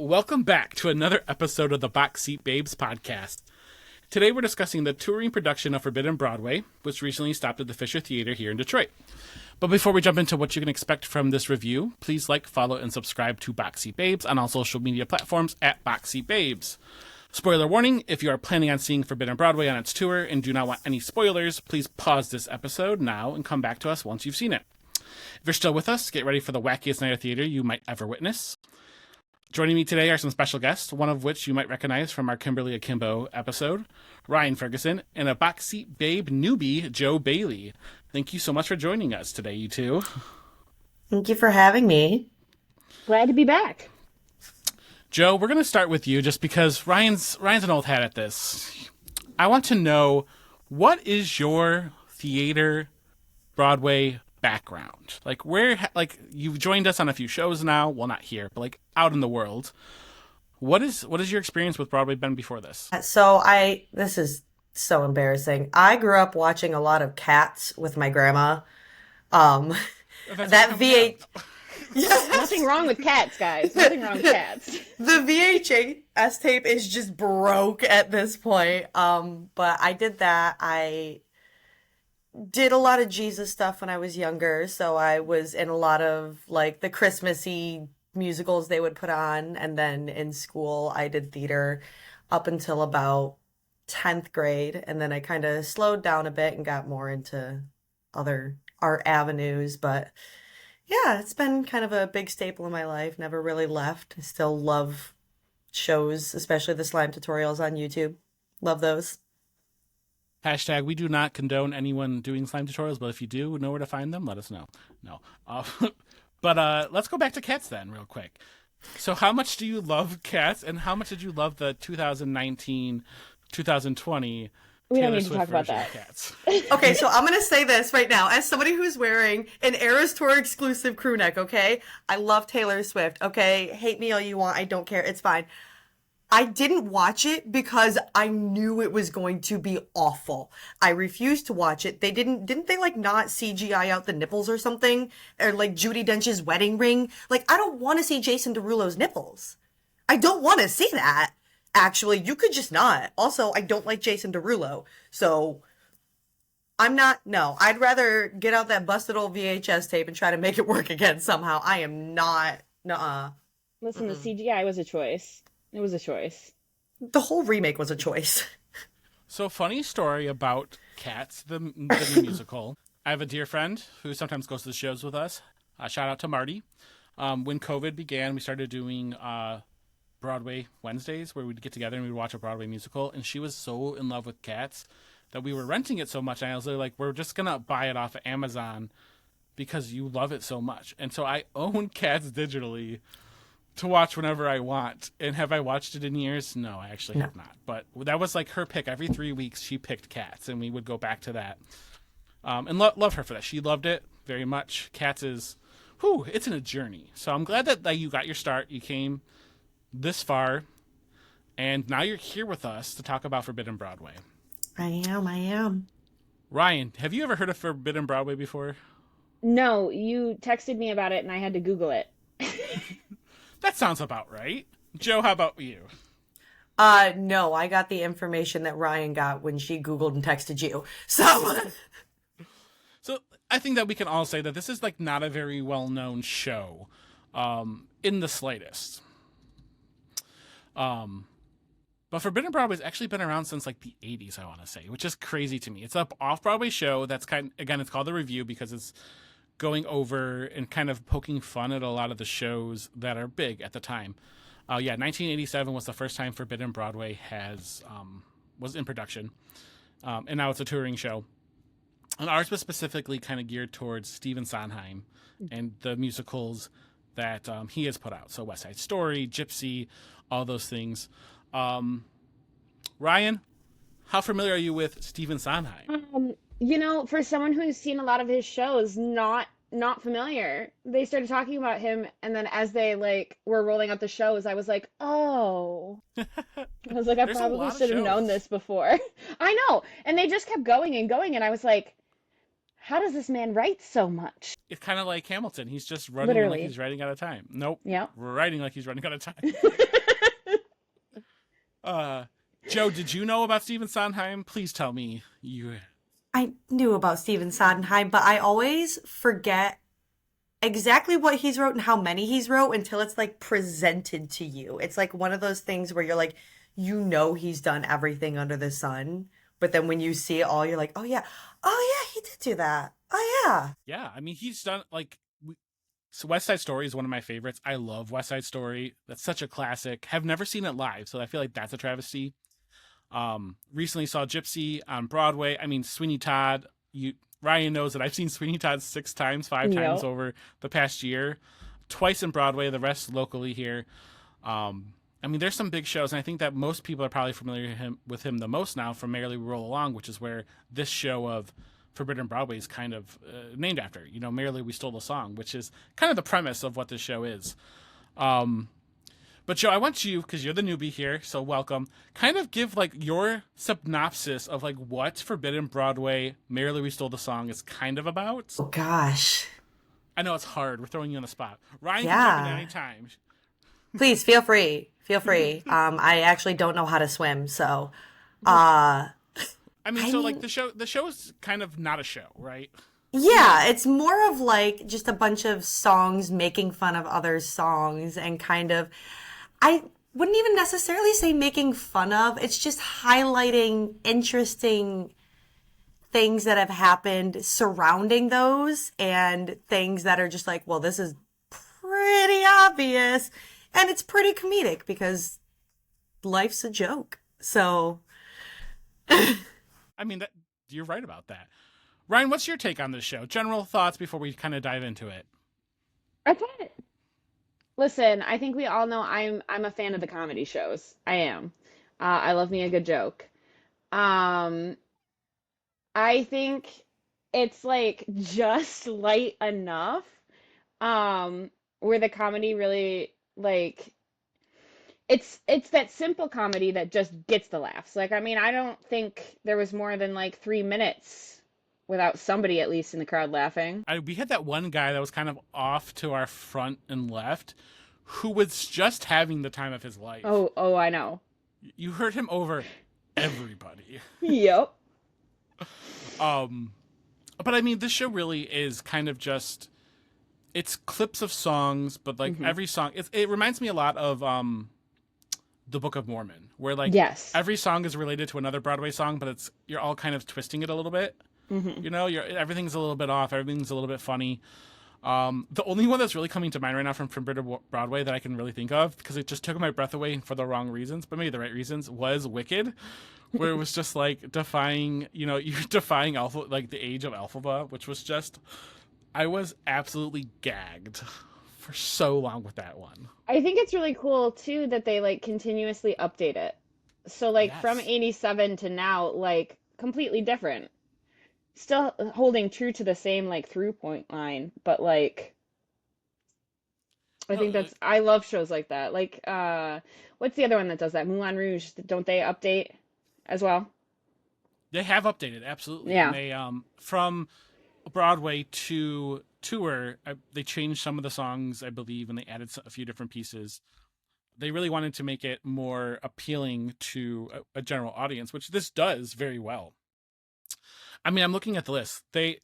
welcome back to another episode of the Boxseat Babes podcast. Today we're discussing the touring production of Forbidden Broadway, which recently stopped at the Fisher Theater here in Detroit. But before we jump into what you can expect from this review, please like, follow, and subscribe to Boxseat Babes on all social media platforms at Boxseat Babes. Spoiler warning, if you are planning on seeing Forbidden Broadway on its tour and do not want any spoilers, please pause this episode now and come back to us once you've seen it. If you're still with us, get ready for the wackiest night of theater you might ever witness. Joining me today are some special guests, one of which you might recognize from our Kimberly Akimbo episode, Ryan Ferguson, and a Boxseat Babe newbie, Joe Bailey. Thank you so much for joining us today, you two. Thank you for having me. Glad to be back. Joe, we're going to start with you just because Ryan's an old hat at this. I want to know, what is your theater Broadway background? Like, you've joined us on a few shows now, well, not here, but like out in the world. What is your experience with Broadway been before this? This is so embarrassing. I grew up watching a lot of Cats with my grandma. That VH... Yes. Nothing wrong with Cats, guys. Nothing wrong with Cats. The VHS tape is just broke at this point. But I did that. I did a lot of Jesus stuff when I was younger. So I was in a lot of like the Christmassy musicals they would put on. And then in school, I did theater up until about 10th grade. And then I kind of slowed down a bit and got more into other art avenues. But yeah, it's been kind of a big staple in my life. Never really left. I still love shows, especially the slime tutorials on YouTube. Love those. Hashtag, we do not condone anyone doing slime tutorials, but if you do know where to find them, let us know. No. But let's go back to Cats then real quick. So how much do you love Cats, and how much did you love the 2019, 2020 we don't Taylor need to Swift talk about version that. of Cats? Okay, so I'm going to say this right now. As somebody who's wearing an Eras Tour exclusive crew neck, okay? I love Taylor Swift, okay? Hate me all you want. I don't care. It's fine. I didn't watch it because I knew it was going to be awful. I refused to watch it. Didn't they like not CGI out the nipples or something? Or like Judi Dench's wedding ring? Like, I don't want to see Jason Derulo's nipples. I don't want to see that. Actually, you could just not. Also, I don't like Jason Derulo. So, I'd rather get out that busted old VHS tape and try to make it work again somehow. I am not, Listen, the CGI was a choice. It was a choice. The whole remake was a choice. So, funny story about Cats, the new musical. I have a dear friend who sometimes goes to the shows with us. Shout out to Marty. When COVID began, we started doing Broadway Wednesdays where we'd get together and we'd watch a Broadway musical, and she was so in love with Cats that we were renting it so much, and I was like, we're just gonna buy it off of Amazon because you love it so much. And so I own Cats digitally to watch whenever I want. And have I watched it in years? No, I actually have not. But that was like her pick. Every 3 weeks she picked Cats, and we would go back to that. And love her for that. She loved it very much. Cats is, it's in a journey. So I'm glad that you got your start. You came this far, and now you're here with us to talk about Forbidden Broadway. I am. Ryan, have you ever heard of Forbidden Broadway before? No, you texted me about it and I had to Google it. That sounds about right. Joe, how about you? No, I got the information that Ryan got when she Googled and texted you. So I think that we can all say that this is like not a very well-known show, in the slightest. But Forbidden Broadway's actually been around since like the 80s, I want to say, which is crazy to me. It's an off-Broadway show that's it's called the Revue because it's going over and kind of poking fun at a lot of the shows that are big at the time. 1987 was the first time Forbidden Broadway was in production, and now it's a touring show. And ours was specifically kind of geared towards Stephen Sondheim and the musicals that he has put out. So West Side Story, Gypsy, all those things. Ryan, how familiar are you with Stephen Sondheim? For someone who's seen a lot of his shows, not familiar. They started talking about him, and then as they were rolling out the shows, I was like, oh. I was like, I probably should have known this before. I know. And they just kept going and going, and I was like, how does this man write so much? It's kind of like Hamilton. He's just running like Literally. he's running out of time. Nope. Yep. Writing like he's running out of time. Joe, did you know about Stephen Sondheim? Please tell me you. I knew about Stephen Sondheim, but I always forget exactly what he's wrote and how many he's wrote until it's like presented to you. It's like one of those things where you're like, you know, he's done everything under the sun, but then when you see it all, you're like, oh yeah, he did do that. Oh yeah. Yeah, I mean, he's done like. So West Side Story is one of my favorites. I love West Side Story. That's such a classic. Have never seen it live, so I feel like that's a travesty. Recently saw Gypsy on Broadway. I mean, Sweeney Todd. Ryan knows that I've seen Sweeney Todd 5 times over the past year, twice in Broadway, the rest locally here. I mean, there's some big shows, and I think that most people are probably familiar with him the most now from Merrily We Roll Along, which is where this show of Forbidden Broadway is kind of named after. You know, Merrily We Stole the Song, which is kind of the premise of what this show is. But Joe, I want you, because you're the newbie here, so welcome, kind of give like your synopsis of like what Forbidden Broadway, Merrily We Stole the Song is kind of about. Oh gosh. I know it's hard. We're throwing you on the spot. Ryan can jump in at any time. Please feel free. Feel free. I actually don't know how to swim, so like the show is kind of not a show, right? Yeah, it's more of like just a bunch of songs making fun of other songs and kind of, I wouldn't even necessarily say making fun of. It's just highlighting interesting things that have happened surrounding those and things that are just like, well, this is pretty obvious. And it's pretty comedic because life's a joke. So. I mean, you're right about that. Ryan, what's your take on this show? General thoughts before we kind of dive into it. Listen, I think we all know I'm a fan of the comedy shows. I am. I love me a good joke. I think it's like just light enough where the comedy really like it's that simple comedy that just gets the laughs. Like, I mean, I don't think there was more than like 3 minutes without somebody at least in the crowd laughing. We had that one guy that was kind of off to our front and left who was just having the time of his life. Oh, I know. You heard him over everybody. Yep. But I mean, this show really is kind of just, it's clips of songs, but like every song, it reminds me a lot of the Book of Mormon, where like every song is related to another Broadway song, but you're all kind of twisting it a little bit. You know, everything's a little bit off, everything's a little bit funny. The only one that's really coming to mind right now from Forbidden Broadway that I can really think of, because it just took my breath away for the wrong reasons, but maybe the right reasons, was Wicked, where it was just like defying, you know, you're defying like the age of Elphaba, which was just, I was absolutely gagged for so long with that one. I think it's really cool too that they like continuously update it. So like from 87 to now, like completely different. Still holding true to the same like through point line, but like I love shows like that. Like what's the other one that does that? Moulin Rouge, don't they update as well? They have updated, absolutely. Yeah. And they from Broadway to tour, they changed some of the songs, I believe, and they added a few different pieces. They really wanted to make it more appealing to a general audience, which this does very well. I mean, I'm looking at the list. They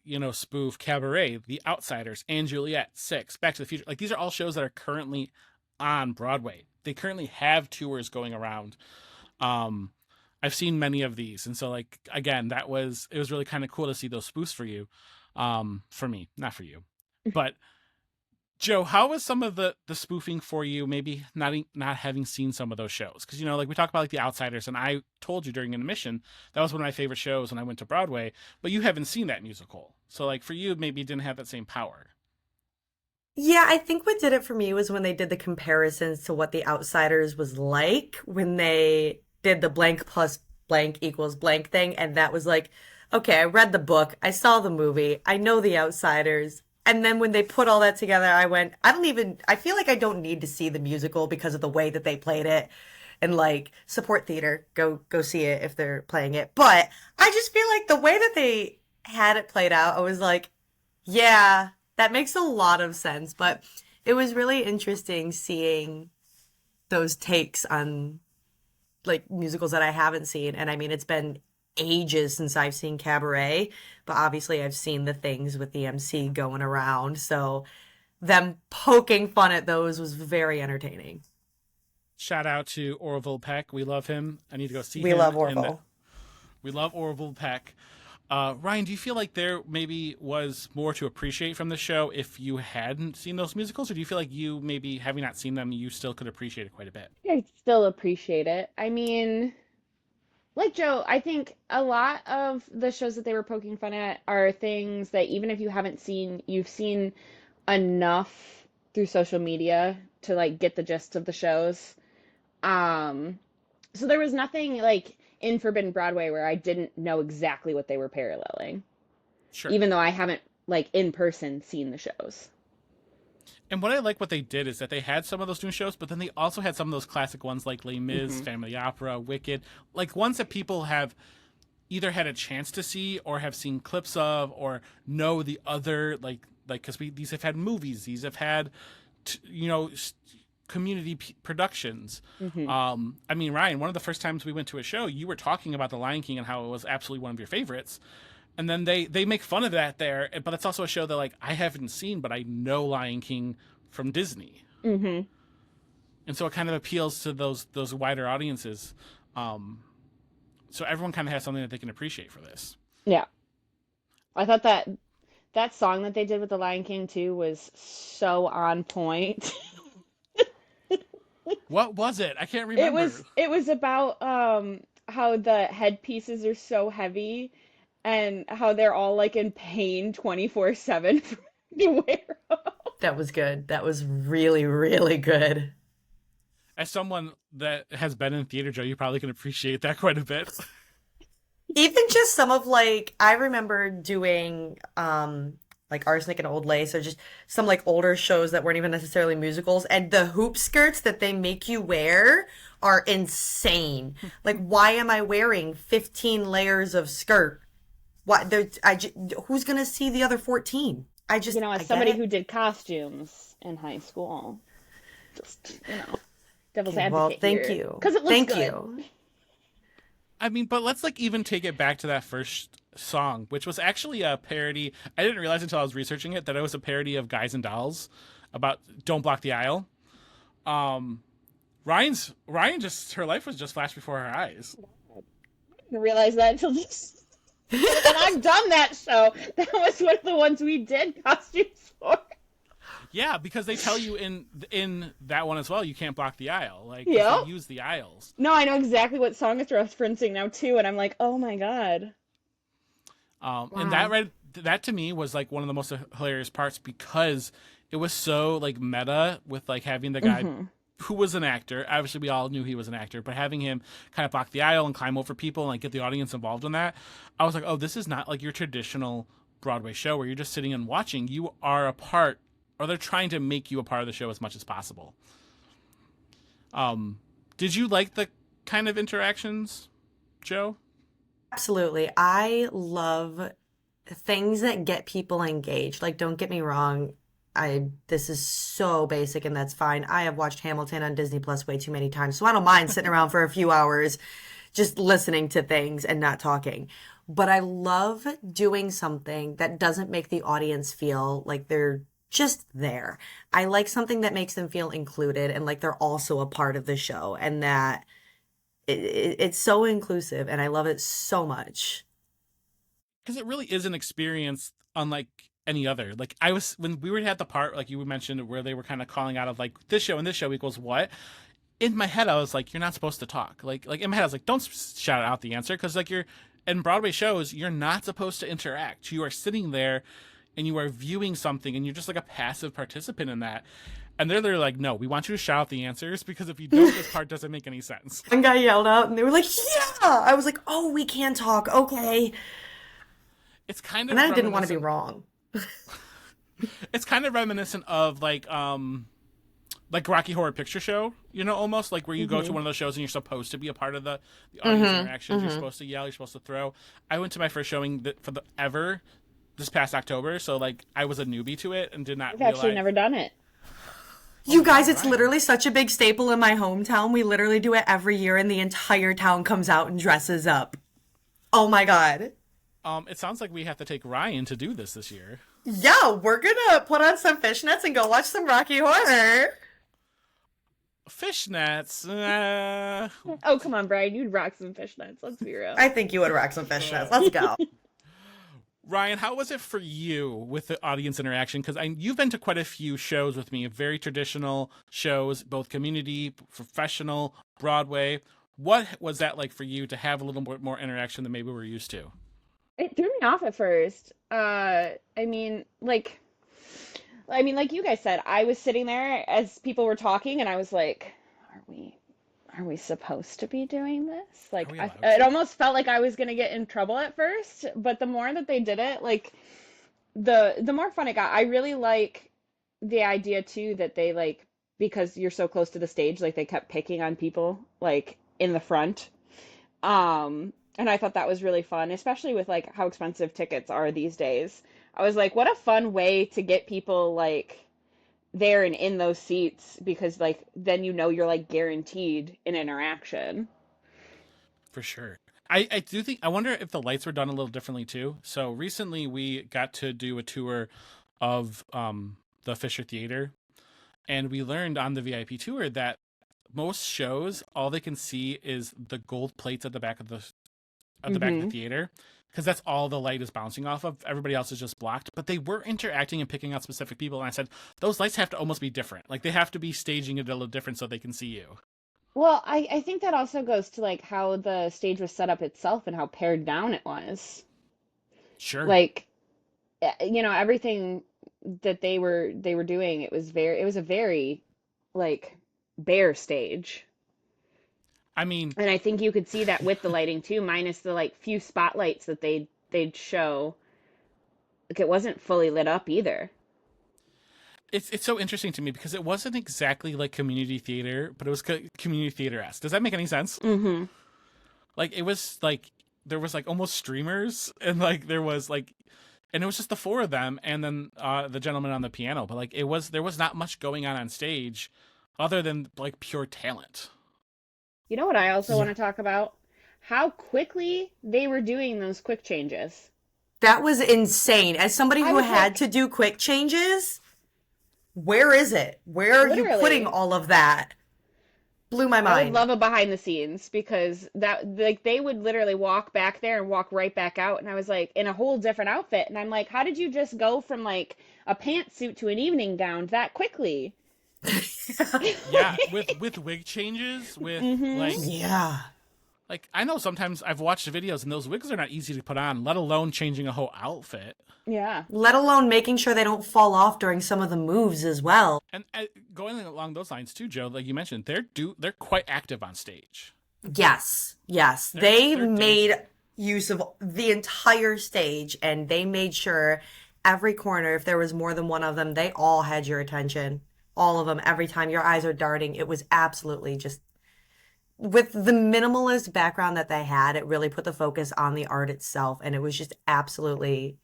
you know, spoof Cabaret, The Outsiders, and Juliet, Six, Back to the Future. Like, these are all shows that are currently on Broadway. They currently have tours going around. I've seen many of these, and so like again, it was really kind of cool to see those spoofs for you. For me, not for you. But Joe, how was some of the spoofing for you? Maybe not having seen some of those shows, because you know, like we talked about like The Outsiders, and I told you during intermission that was one of my favorite shows when I went to Broadway. But you haven't seen that musical, so like for you, maybe it didn't have that same power. Yeah, I think what did it for me was when they did the comparisons to what The Outsiders was like when they did the blank plus blank equals blank thing, and that was like, okay, I read the book, I saw the movie, I know The Outsiders. And then when they put all that together, I went, I feel like I don't need to see the musical because of the way that they played it. And like, support theater, go see it if they're playing it. But I just feel like the way that they had it played out, I was like, yeah, that makes a lot of sense. But it was really interesting seeing those takes on like musicals that I haven't seen. And I mean, it's been ages since I've seen Cabaret, but obviously I've seen the things with the MC going around. So them poking fun at those was very entertaining. Shout out to Orville Peck. We love him. I need to go see him. We love Orville. We love Orville Peck. Ryan, do you feel like there maybe was more to appreciate from the show if you hadn't seen those musicals? Or do you feel like you maybe, having not seen them, you still could appreciate it quite a bit? I still appreciate it. I mean, like Joe, I think a lot of the shows that they were poking fun at are things that even if you haven't seen, you've seen enough through social media to like get the gist of the shows. So there was nothing like in Forbidden Broadway where I didn't know exactly what they were paralleling, Sure. even though I haven't like in person seen the shows. And what I like what they did is that they had some of those new shows, but then they also had some of those classic ones like Les Mis, Phantom of the Opera, Wicked, like ones that people have either had a chance to see or have seen clips of or know the other, like because these have had movies, these have had, community productions. I mean, Ryan, one of the first times we went to a show, you were talking about The Lion King and how it was absolutely one of your favorites. And then they make fun of that there, but it's also a show that like I haven't seen, but I know Lion King from Disney, and so it kind of appeals to those wider audiences. So everyone kind of has something that they can appreciate for this. Yeah, I thought that song that they did with the Lion King too was so on point. What was it? I can't remember. It was about how the headpieces are so heavy and how they're all like in pain 24/7 to wear them. That was good. That was really, really good. As someone that has been in theater, Joe, you probably can appreciate that quite a bit. Even just some of like, I remember doing like Arsenic and Old Lace, or just some like older shows that weren't even necessarily musicals, and the hoop skirts that they make you wear are insane. Like, why am I wearing 15 layers of skirt? Why? Who's gonna see the other 14? As somebody who did costumes in high school, just devil's advocate. Well, thank here. you. Because it looks thank good. you. I mean, but let's like even take it back to that first song, which was actually a parody. I didn't realize until I was researching it that it was a parody of Guys and Dolls about Don't Block the Aisle. Ryan just, her life was just flashed before her eyes. I didn't realize that until just. And I've done that show. That was one of the ones we did costumes for. Yeah, because they tell you in that one as well, you can't block the aisle. Like, 'cause Yeah. they use the aisles. No, I know exactly what song it's referencing now too, and I'm like, oh my god. And that to me was like one of the most hilarious parts because it was so like meta with like having the guy who was an actor. Obviously, we all knew he was an actor, but having him kind of block the aisle and climb over people and like get the audience involved in that, I was like, oh, this is not like your traditional Broadway show where you're just sitting and watching. You are a part, or they're trying to make you a part of the show as much as possible. Did you like the kind of interactions, Joe? Absolutely. I love things that get people engaged. Like, don't get me wrong. This is so basic and that's fine. I have watched Hamilton on Disney Plus way too many times, so I don't mind sitting around for a few hours just listening to things and not talking. But I love doing something that doesn't make the audience feel like they're just there. I like something that makes them feel included and like they're also a part of the show, and that it's so inclusive, and I love it so much. Because it really is an experience unlike any other. Like when we were at the part, like you mentioned, where they were kind of calling out of like this show and this show equals what? In my head, I was like, you're not supposed to talk. Like in my head, I was like, don't shout out the answer. Because like in Broadway shows, you're not supposed to interact. You are sitting there and you are viewing something and you're just like a passive participant in that. And they're like, no, we want you to shout out the answers because if you don't, this part doesn't make any sense. One guy yelled out and they were like, yeah! I was like, oh, we can talk. Okay. It's kind of, and I didn't want to be wrong. It's kind of reminiscent of like like Rocky Horror Picture Show, almost like where you go to one of those shows and you're supposed to be a part of the audience interactions. You're supposed to yell, you're supposed to throw. I went to my first showing ever this past October, so like I was a newbie to it and did not realize. I've actually never done it. You guys, it's literally such a big staple in my hometown. We literally do it every year, and the entire town comes out and dresses up. Oh my God. It sounds like we have to take Ryan to do this year. Yeah, we're gonna put on some fishnets and go watch some Rocky Horror. Fishnets? Oh, come on, Brian. You'd rock some fishnets. Let's be real. I think you would rock some fishnets. Let's go. Ryan, how was it for you with the audience interaction? Because you've been to quite a few shows with me, very traditional shows, both community, professional, Broadway. What was that like for you to have a little bit more interaction than maybe we're used to? It threw me off at first. I mean, like you guys said, I was sitting there as people were talking, and I was like, are we supposed to be doing this? Like, it almost felt like I was gonna get in trouble at first, but the more that they did it, like, the more fun it got. I really like the idea too that they, like, because you're so close to the stage, like, they kept picking on people like in the front. And I thought that was really fun, especially with like how expensive tickets are these days. I was like, what a fun way to get people like there and in those seats, because like then you're like guaranteed an interaction. For sure. I do think, I wonder if the lights were done a little differently too. So recently we got to do a tour of the Fisher Theater, and we learned on the VIP tour that most shows, all they can see is the gold plates at the back of the back of the theater, because that's all the light is bouncing off of. Everybody else is just blocked, but they were interacting and picking out specific people. And I said, those lights have to almost be different. Like, they have to be staging it a little different so they can see you. Well, I think that also goes to like how the stage was set up itself and how pared down it was. Sure. Like, everything that they were doing, it was a very like bare stage. I mean, and I think you could see that with the lighting too, minus the like few spotlights that they'd show. Like, it wasn't fully lit up either. It's so interesting to me because it wasn't exactly like community theater, but it was community theater-esque. Does that make any sense? Mm-hmm. Like, it was like there was like almost streamers, and like there was like, and it was just the four of them, and then the gentleman on the piano. But like there was not much going on stage, other than like pure talent. You know what I also want to talk about? How quickly they were doing those quick changes. That was insane. As somebody who had to do quick changes, where is it? Where are you putting all of that? Blew my mind. I would love a behind the scenes, because that, like, they would literally walk back there and walk right back out, and I was like, in a whole different outfit, and I'm like, how did you just go from like a pantsuit to an evening gown that quickly? Yeah, with wig changes, with like I know sometimes I've watched videos and those wigs are not easy to put on, let alone changing a whole outfit. Yeah. Let alone making sure they don't fall off during some of the moves as well. And going along those lines too, Joe, like you mentioned, they're quite active on stage. Yes. They made use of the entire stage, and they made sure every corner, if there was more than one of them, they all had your attention. All of them, every time your eyes are darting. It was absolutely just, with the minimalist background that they had, it really put the focus on the art itself. And it was just absolutely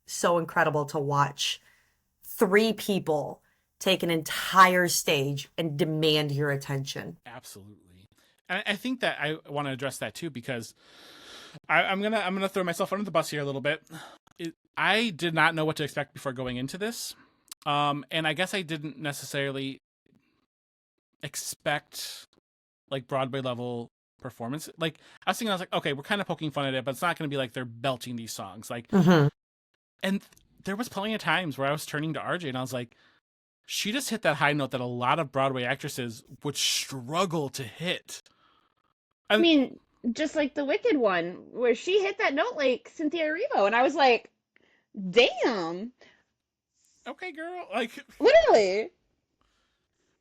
so incredible to watch 3 people take an entire stage and demand your attention. Absolutely. And I think that I want to address that too, because I'm gonna throw myself under the bus here a little bit. I did not know what to expect before going into this. And I guess I didn't necessarily expect like Broadway level performance. Like, I was like, okay, we're kind of poking fun at it, but it's not going to be like they're belting these songs. Like, and there was plenty of times where I was turning to RJ and I was like, she just hit that high note that a lot of Broadway actresses would struggle to hit. I mean, just like the Wicked one, where she hit that note like Cynthia Erivo, and I was like, damn. Okay, girl, like literally.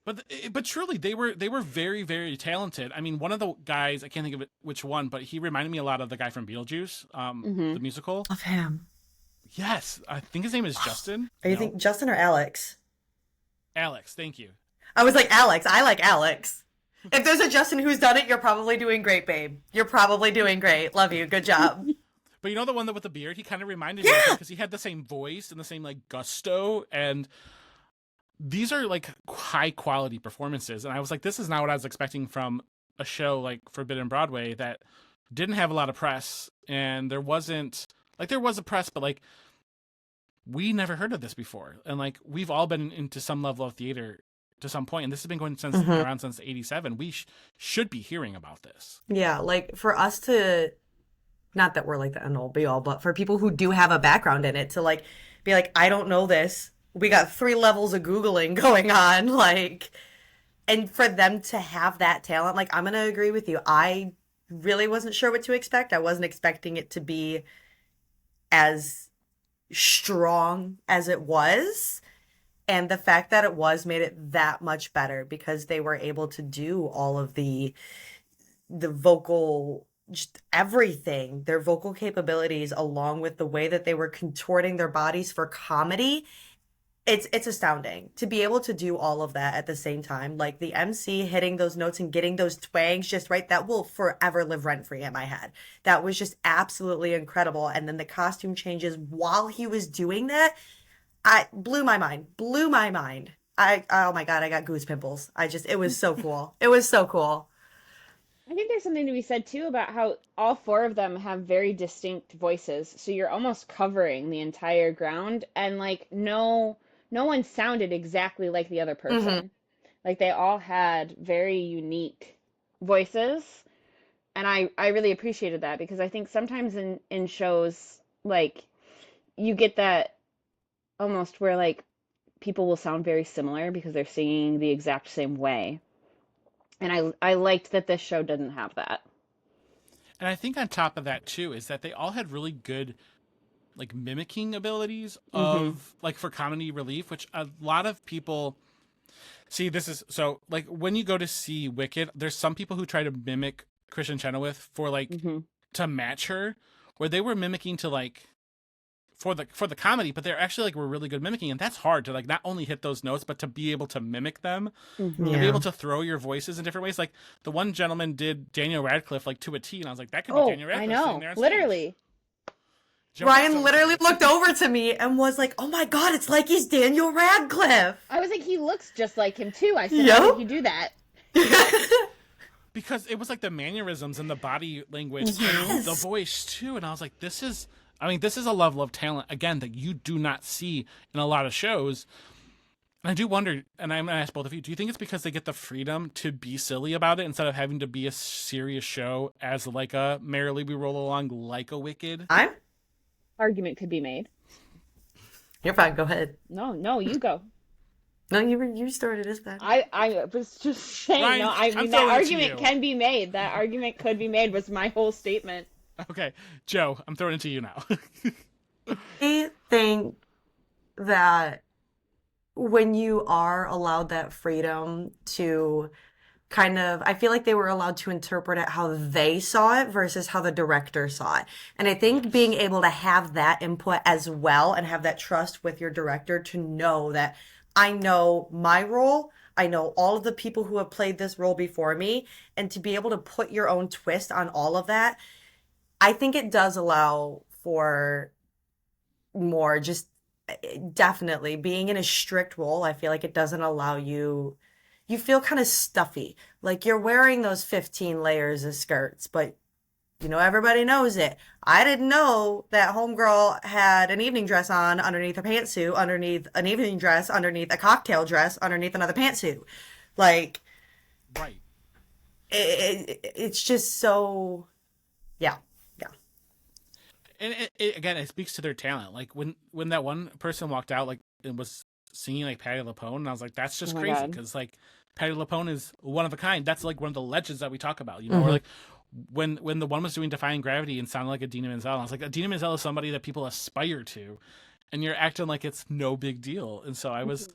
But truly, they were very, very talented. I mean, one of the guys, I can't think of which one, but he reminded me a lot of the guy from Beetlejuice, the musical. Of him. Yes, I think his name is Justin. Are you thinking Justin or Alex? Alex, thank you. I was like, Alex, I like Alex. If there's a Justin who's done it, you're probably doing great, babe. You're probably doing great. Love you. Good job. But you know the one that with the beard? He kind of reminded me of him because he had the same voice and the same like gusto, and these are like high quality performances. And I was like, this is not what I was expecting from a show like Forbidden Broadway that didn't have a lot of press, and there wasn't like there was a press, but like we never heard of this before, and like we've all been into some level of theater to some point, and this has been going since around since '87. We should be hearing about this. Yeah, like for us to, not that we're like the end all be all, but for people who do have a background in it to like be like, I don't know this. We got 3 levels of Googling going on, like, and for them to have that talent, like, I'm gonna agree with you. I really wasn't sure what to expect. I wasn't expecting it to be as strong as it was. And the fact that it was made it that much better because they were able to do all of the vocal, just everything, their vocal capabilities, along with the way that they were contorting their bodies for comedy. It's astounding to be able to do all of that at the same time. Like the MC hitting those notes and getting those twangs just right, that will forever live rent-free in my head. That was just absolutely incredible. And then the costume changes while he was doing that, I blew my mind. Oh my God, I got goose pimples. It was so cool. It was so cool. I think there's something to be said too about how all 4 of them have very distinct voices. So you're almost covering the entire ground, and like no one sounded exactly like the other person. Like they all had very unique voices. And I really appreciated that, because I think sometimes in shows, like, you get that almost where like people will sound very similar because they're singing the exact same way. And I liked that this show didn't have that. And I think on top of that too is that they all had really good like mimicking abilities of like for comedy relief, which a lot of people see. This is so like when you go to see Wicked, there's some people who try to mimic Kristen Chenoweth for like to match her, where they were mimicking to like for the comedy, but they're actually like were really good mimicking, and that's hard to like not only hit those notes but to be able to mimic them and be able to throw your voices in different ways. Like the one gentleman did Daniel Radcliffe like to a T, and I was like, that could be Daniel Radcliffe. I know, literally. Ryan literally looked over to me and was like, oh my God, it's like he's Daniel Radcliffe. I was like, he looks just like him too. I said, how did you do that? Because it was like the mannerisms and the body language and the voice too, and I was like, this is a level of talent, again, that you do not see in a lot of shows. And I do wonder, and I'm going to ask both of you, do you think it's because they get the freedom to be silly about it instead of having to be a serious show as like a Merrily We Roll Along, like a Wicked? Argument could be made. You're fine, go ahead. No, you go. No, you started this back. I was just saying, Ryan, that argument can be made. That argument could be made was my whole statement. Okay, Joe, I'm throwing it to you now. I think that when you are allowed that freedom to kind of, I feel like they were allowed to interpret it how they saw it versus how the director saw it. And I think being able to have that input as well and have that trust with your director to know that I know my role, I know all of the people who have played this role before me, and to be able to put your own twist on all of that, I think it does allow for more, just definitely being in a strict role. I feel like it doesn't allow you feel kind of stuffy. Like you're wearing those 15 layers of skirts, but you know, everybody knows it. I didn't know that homegirl had an evening dress on underneath a pantsuit, underneath an evening dress, underneath a cocktail dress, underneath another pantsuit. Like, right. It's just so, yeah. And again, it speaks to their talent. Like when that one person walked out, like and was singing like Patti LuPone, and I was like, that's just crazy, because like Patti LuPone is one of a kind. That's like one of the legends that we talk about, you know. Or like when the one was doing Defying Gravity and sounded like Idina Menzel, I was like, Idina Menzel is somebody that people aspire to, and you're acting like it's no big deal. And so I was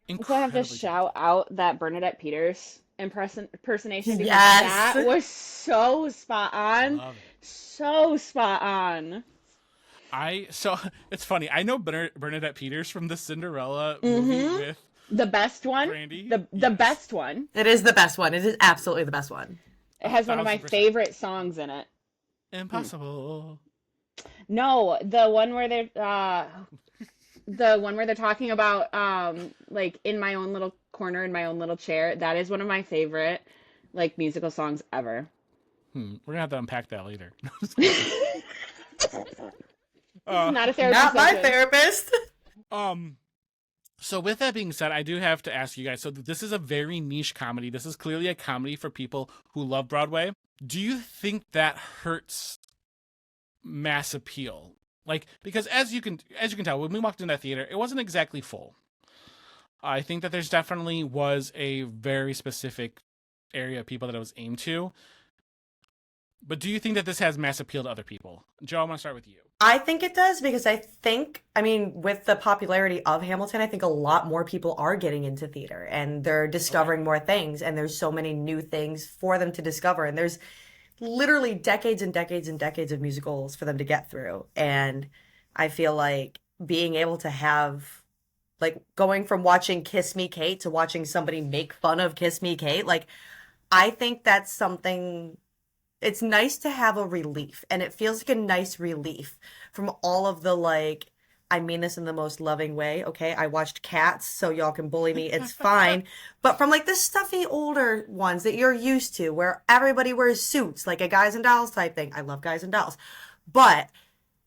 incredibly. So I have to shout out that Bernadette Peters impersonation, because Yes. that was so spot on. So spot on. So it's funny. I know Bernadette Peters from the Cinderella movie with The best one? Brandy? The Yes. best one. It is the best one. It is absolutely the best one. It has one of my 1,000%. favorite songs in it. Impossible. No, the one where they're talking about like in my own little corner in my own little chair. That is one of my favorite like musical songs ever. We're gonna have to unpack that later. Not a therapy Not my session. therapist. So with that being said, I do have to ask you guys. So this is a very niche comedy. This is clearly a comedy for people who love Broadway. Do you think that hurts mass appeal? Like, because as you can tell, when we walked in that theater, it wasn't exactly full. I think that there's definitely was a very specific area of people that it was aimed to. But do you think that this has mass appeal to other people? Joe, I'm going to start with you. I think it does because I mean, with the popularity of Hamilton, I think a lot more people are getting into theater and they're discovering more things, and there's so many new things for them to discover. And there's literally decades and decades and decades of musicals for them to get through. And I feel like being able to have, like, going from watching Kiss Me Kate to watching somebody make fun of Kiss Me Kate, like, I think that's something. It's nice to have a relief, and it feels like a nice relief from all of the, like, I mean this in the most loving way, okay? I watched Cats, so y'all can bully me, it's fine. But from, like, the stuffy older ones that you're used to, where everybody wears suits, like a Guys and Dolls type thing. I love Guys and Dolls. But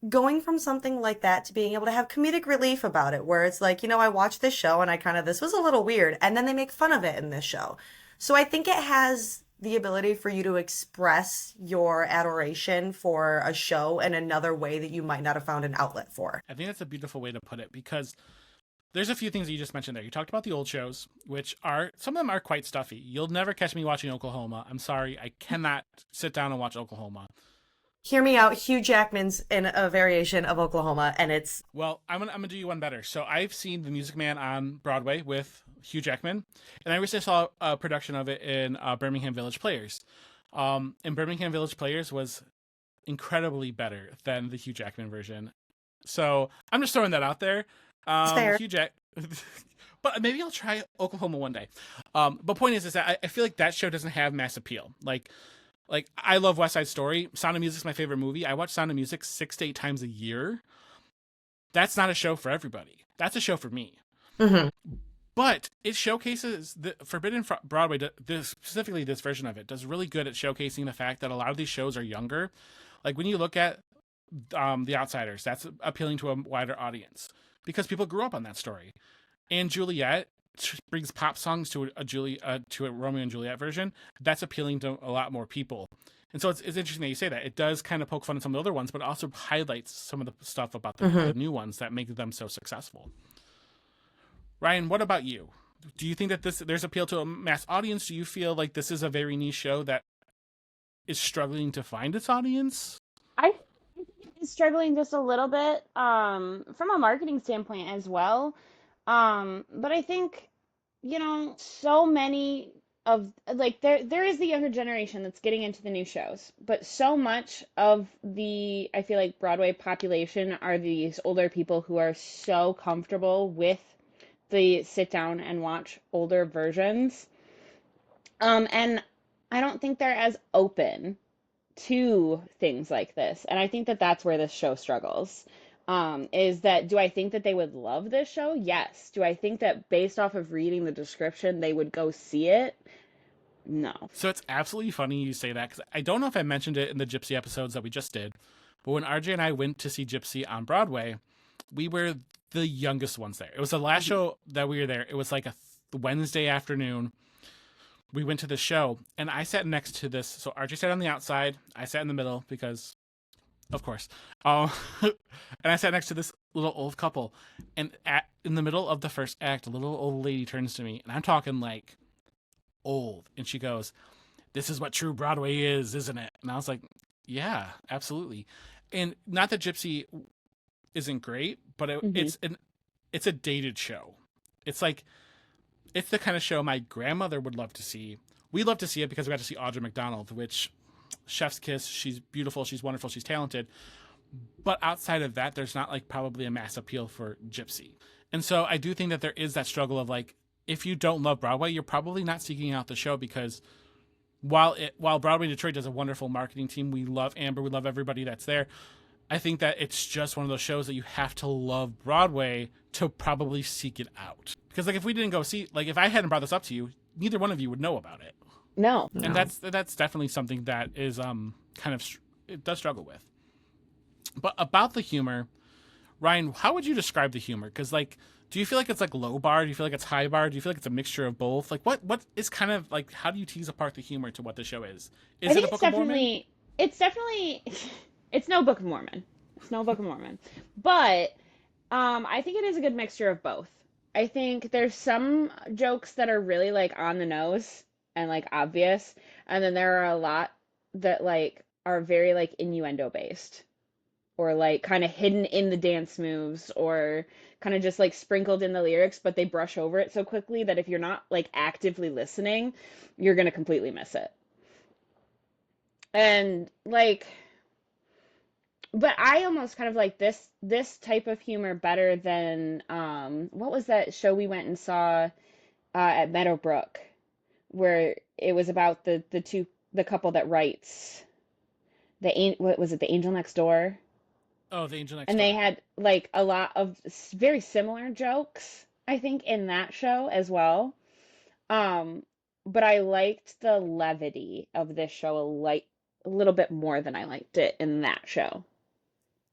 going from something like that to being able to have comedic relief about it, where it's like, I watched this show, and this was a little weird, and then they make fun of it in this show. So I think it has the ability for you to express your adoration for a show in another way that you might not have found an outlet for. I think that's a beautiful way to put it, because there's a few things that you just mentioned there. You talked about the old shows, which are, some of them are quite stuffy. You'll never catch me watching Oklahoma. I'm sorry. I cannot sit down and watch Oklahoma. Hear me out. Hugh Jackman's in a variation of Oklahoma, and it's... Well, I'm gonna do you one better. So I've seen The Music Man on Broadway with Hugh Jackman, and I recently saw a production of it in Birmingham Village Players. And Birmingham Village Players was incredibly better than the Hugh Jackman version. So I'm just throwing that out there. fair. But maybe I'll try Oklahoma one day. But point is that I feel like that show doesn't have mass appeal. Like I love West Side Story. Sound of Music's my favorite movie. I watch Sound of Music 6 to 8 times a year. That's not a show for everybody. That's a show for me. Mm-hmm. But it showcases the Forbidden Broadway, specifically this version of it, does really good at showcasing the fact that a lot of these shows are younger. Like when you look at The Outsiders, that's appealing to a wider audience because people grew up on that story. And Juliet brings pop songs to a Romeo and Juliet version. That's appealing to a lot more people. And so it's interesting that you say that. It does kind of poke fun at some of the other ones, but also highlights some of the stuff about the new ones that make them so successful. Ryan, what about you? Do you think that there's appeal to a mass audience? Do you feel like this is a very niche show that is struggling to find its audience? I think it's struggling just a little bit from a marketing standpoint as well. But I think, so many of, like, there is the younger generation that's getting into the new shows, but so much of I feel like Broadway population are these older people who are so comfortable with the sit down and watch older versions. And I don't think they're as open to things like this. And I think that that's where this show struggles. Is that, do I think that they would love this show? Yes. Do I think that based off of reading the description, they would go see it? No. So it's absolutely funny you say that, because I don't know if I mentioned it in the Gypsy episodes that we just did, but when RJ and I went to see Gypsy on Broadway, we were the youngest ones there. It was the last show that we were there. It was like a Wednesday afternoon. We went to the show, and I sat next to this. So RJ sat on the outside. I sat in the middle because, of course. And I sat next to this little old couple. And in the middle of the first act, a little old lady turns to me, and I'm talking like old. And she goes, "This is what true Broadway is, isn't it?" And I was like, yeah, absolutely. And not that Gypsy isn't great, but it's a dated show. It's like, it's the kind of show my grandmother would love to see. We love to see it because we got to see Audra McDonald, which, chef's kiss. She's beautiful. She's wonderful. She's talented. But outside of that, there's not like probably a mass appeal for Gypsy. And so I do think that there is that struggle of like, if you don't love Broadway, you're probably not seeking out the show, because while Broadway Detroit does a wonderful marketing team, we love Amber, we love everybody that's there. I think that it's just one of those shows that you have to love Broadway to probably seek it out. Because like if we didn't go see, like if I hadn't brought this up to you, neither one of you would know about it. No. And that's definitely something that is kind of it does struggle with. But about the humor, Ryan, how would you describe the humor? Because like, do you feel like it's like low bar? Do you feel like it's high bar? Do you feel like it's a mixture of both? Like what is kind of like, how do you tease apart the humor to what the show is? Is it a Book of Mormon? It's definitely it's no Book of Mormon. It's no Book of Mormon. But I think it is a good mixture of both. I think there's some jokes that are really like on the nose and like obvious, and then there are a lot that like are very like innuendo based, or like kind of hidden in the dance moves, or kind of just like sprinkled in the lyrics, but they brush over it so quickly that if you're not like actively listening, you're going to completely miss it. And like, but I almost kind of like this type of humor better than what was that show we went and saw at Meadowbrook, where it was about the couple that writes what was it, The Angel Next Door? Oh, The Angel Next Door. And they had like a lot of very similar jokes, I think, in that show as well. But I liked the levity of this show a little bit more than I liked it in that show.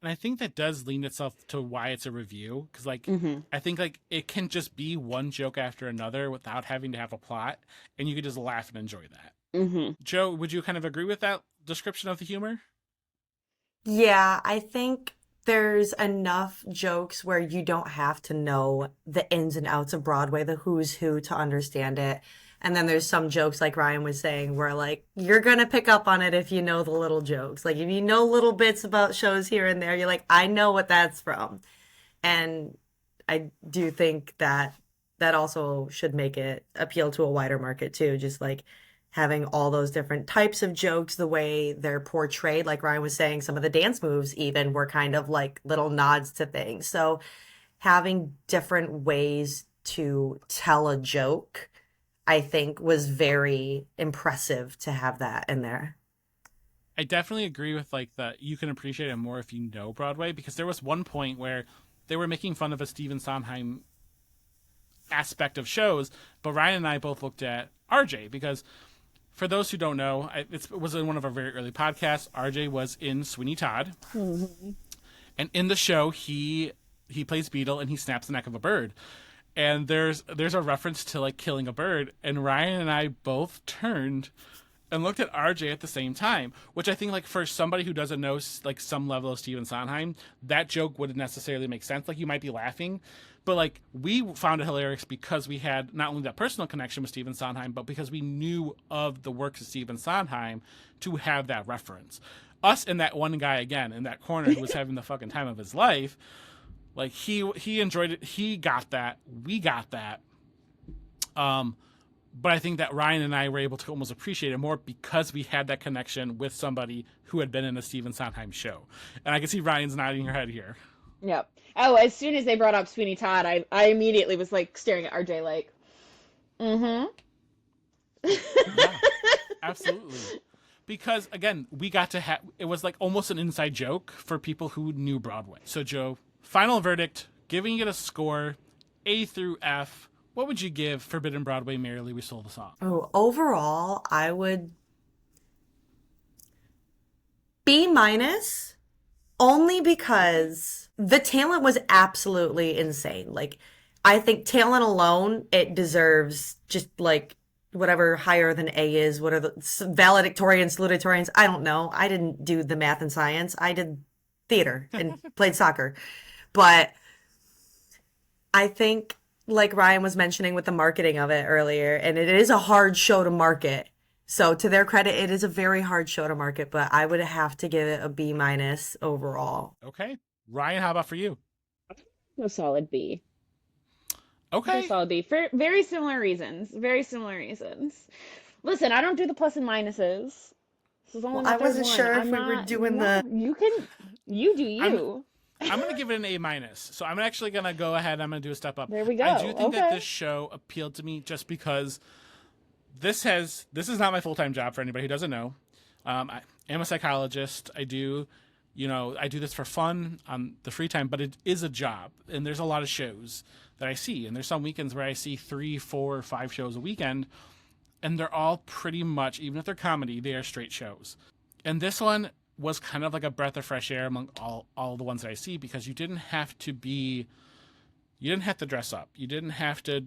And I think that does lean itself to why it's a review. Because like, I think like it can just be one joke after another without having to have a plot, and you could just laugh and enjoy that. Joe, would you kind of agree with that description of the humor? Yeah, I think there's enough jokes where you don't have to know the ins and outs of Broadway, the who's who, to understand it. And then there's some jokes, like Ryan was saying, where like you're going to pick up on it if you know the little jokes. Like if you know little bits about shows here and there, you're like, I know what that's from. And I do think that also should make it appeal to a wider market too. Just like having all those different types of jokes, the way they're portrayed, like Ryan was saying, some of the dance moves even were kind of like little nods to things. So having different ways to tell a joke, I think, was very impressive to have that in there. I definitely agree with like that. You can appreciate it more if you know Broadway, because there was one point where they were making fun of a Stephen Sondheim aspect of shows, but Ryan and I both looked at RJ, because for those who don't know, it was in one of our very early podcasts. RJ was in Sweeney Todd, and in the show he plays Beetle and he snaps the neck of a bird. And there's a reference to like killing a bird, and Ryan and I both turned and looked at RJ at the same time, which I think like for somebody who doesn't know like some level of Stephen Sondheim, that joke wouldn't necessarily make sense. Like you might be laughing, but like we found it hilarious because we had not only that personal connection with Stephen Sondheim, but because we knew of the works of Stephen Sondheim to have that reference. Us and that one guy again in that corner who was having the fucking time of his life. Like he enjoyed it. He got that. We got that. But I think that Ryan and I were able to almost appreciate it more because we had that connection with somebody who had been in a Stephen Sondheim show. And I can see Ryan's nodding her head here. Yep. Oh, as soon as they brought up Sweeney Todd, I immediately was like staring at RJ like, Yeah, absolutely. Because again, we got to have, it was like almost an inside joke for people who knew Broadway. So Joe, final verdict, giving it a score, A through F. What would you give Forbidden Broadway, Merrily We Stole the Song? Oh, overall, I would B minus, only because the talent was absolutely insane. Like, I think talent alone, it deserves just like whatever higher than A is. What are the valedictorians, salutatorians? I don't know. I didn't do the math and science. I did theater and played soccer. But I think, like Ryan was mentioning with the marketing of it earlier, and it is a hard show to market. So to their credit, it is a very hard show to market, but I would have to give it a B minus overall. Okay. Ryan, how about for you? a solid B. Okay. A solid B for very similar reasons. Very similar reasons. Listen, I don't do the plus and minuses. This is only Well, my I third wasn't one. sure if I'm we were not- doing no, the. You do you. I'm going to give it an A minus. So I'm actually going to go ahead. I'm going to do a step up. There we go. I do think that Okay. this show appealed to me just because this is not my full-time job for anybody who doesn't know. I am a psychologist. I do this for fun on the free time, but it is a job. And there's a lot of shows that I see. And there's some weekends where I see 3, 4, 5 shows a weekend. And they're all pretty much, even if they're comedy, they are straight shows. And this one was kind of like a breath of fresh air among all the ones that I see, because you didn't have to dress up. You didn't have to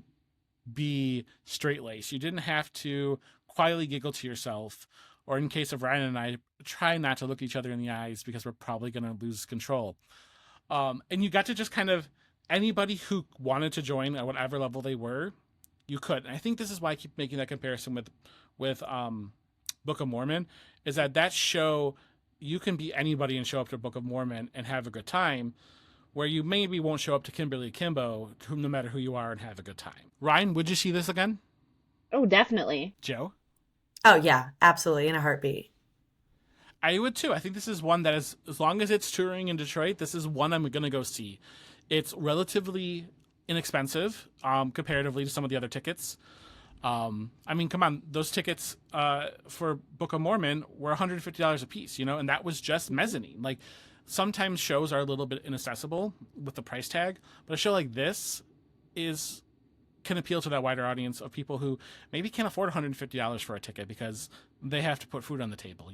be straight laced. You didn't have to quietly giggle to yourself. Or in case of Ryan and I, try not to look each other in the eyes because we're probably going to lose control. And you got to just kind of, anybody who wanted to join at whatever level they were, you could. And I think this is why I keep making that comparison with Book of Mormon, is that show, you can be anybody and show up to Book of Mormon and have a good time, where you maybe won't show up to Kimberly Kimbo, no matter who you are, and have a good time. Ryan, would you see this again? Oh, definitely. Joe? Oh, yeah, absolutely. In a heartbeat. I would too. I think this is one that is, as long as it's touring in Detroit, this is one I'm going to go see. It's relatively inexpensive comparatively to some of the other tickets. I mean, come on, those tickets for Book of Mormon were $150 a piece, and that was just mezzanine. Like, sometimes shows are a little bit inaccessible with the price tag, but a show like this can appeal to that wider audience of people who maybe can't afford $150 for a ticket because they have to put food on the table,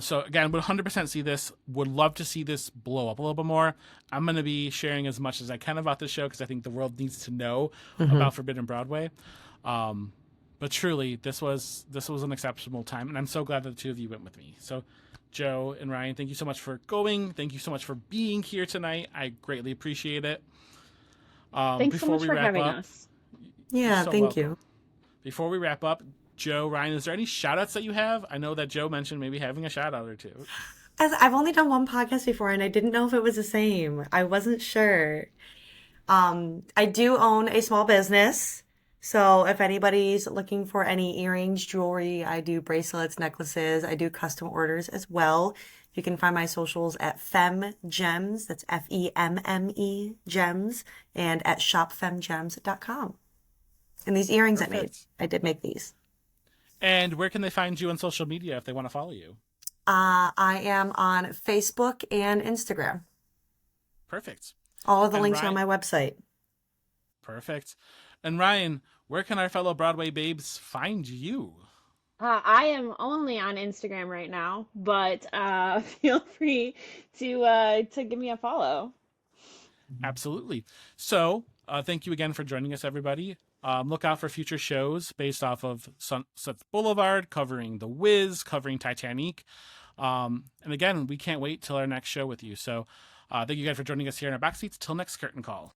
So again, would 100% see this, would love to see this blow up a little bit more. I'm going to be sharing as much as I can about this show because I think the world needs to know about Forbidden Broadway. But truly, this was an exceptional time, and I'm so glad that the two of you went with me. So Joe and Ryan, thank you so much for going. Thank you so much for being here tonight. I greatly appreciate it. Thanks so much for having us. Yeah, so thank welcome. you. Before we wrap up, Joe, Ryan, is there any shout-outs that you have? I know that Joe mentioned maybe having a shout-out or two. I've only done one podcast before, and I didn't know if it was the same. I wasn't sure. I do own a small business, so if anybody's looking for any earrings, jewelry, I do bracelets, necklaces. I do custom orders as well. You can find my socials at Femme Gems, that's FEMME Gems, and at shopfemgems.com. And these earrings I did make these. And where can they find you on social media if they want to follow you? I am on Facebook and Instagram. Perfect. All of the And links are Ryan- on my website. Perfect. And Ryan, where can our fellow Broadway babes find you? I am only on Instagram right now, but feel free to give me a follow. Absolutely. So, thank you again for joining us, everybody. Look out for future shows based off of Sunset Boulevard, covering The Wiz, covering Titanic. And again, we can't wait till our next show with you. So, thank you guys for joining us here in our backseats. Till next curtain call.